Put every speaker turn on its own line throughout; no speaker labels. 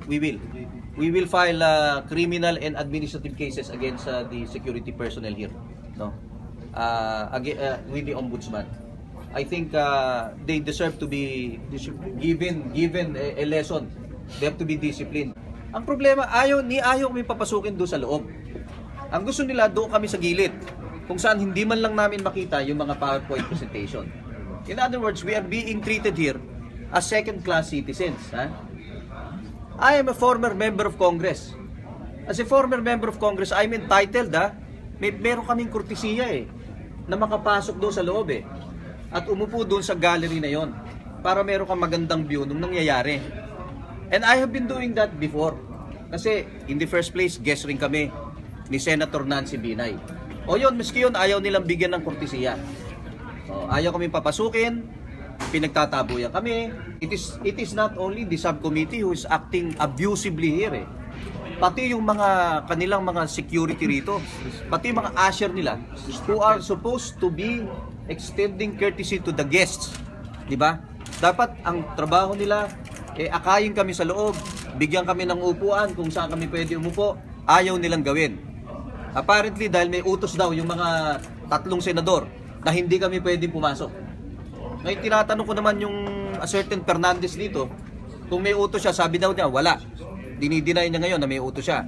We will. We will file criminal and administrative cases against the security personnel here, no? With the ombudsman. I think they deserve to be given a lesson. They have to be disciplined. Ang problema, ayaw kami papasukin doon sa loob. Ang gusto nila, doon kami sa gilid, kung saan hindi man lang namin makita yung mga PowerPoint presentation. In other words, we are being treated here as second-class citizens. Ha? I am a former member of Congress. As a former member of Congress, I'm entitled, meron kaming kurtesiya na makapasok doon sa loob at umupo doon sa gallery na yon para meron kang magandang view nung nangyayari. And I have been doing that before. Kasi in the first place, guest rin kami ni Senator Nancy Binay. O yun, miski yun, ayaw nilang bigyan ng kurtesiya. Ayaw kami papasukin, pinagtatabuyan kami. It is not only the subcommittee who is acting abusively here. Pati yung kanilang mga security rito, pati mga usher nila who are supposed to be extending courtesy to the guests. Diba? Dapat ang trabaho nila, akayin kami sa loob, bigyan kami ng upuan kung saan kami pwede umupo, ayaw nilang gawin. Apparently, dahil may utos daw yung mga 3 senador na hindi kami pwede pumasok. Ngayon, tinatanong ko naman yung a certain Fernandez dito, kung may utos siya, sabi daw niya, wala. Dinideny niya ngayon na may utos siya.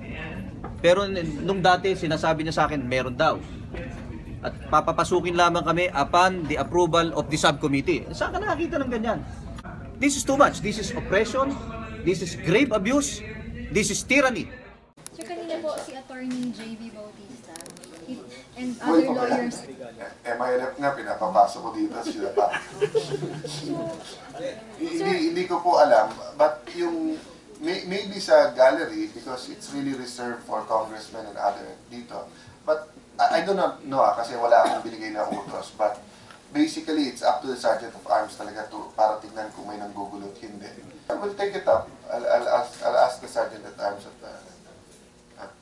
Pero nung dati, sinasabi niya sa akin, meron daw. At papapasukin lamang kami upon the approval of the subcommittee. Saan ka nakakita ng ganyan? This is too much. This is oppression. This is grave abuse. This is tyranny.
So kanina po si Attorney J.B. Bautista and other lawyers.
MILF nga, pinapapasok ko dito sila pa. Hindi ko po alam, but yung maybe sa gallery, because it's really reserved for congressmen and other dito. But I do not know kasi wala akong binigay na utos. But basically, it's up to the Sergeant of Arms talaga para tignan kung may nanggugulot, hindi. I will take it up. I'll ask the Sergeant at Arms at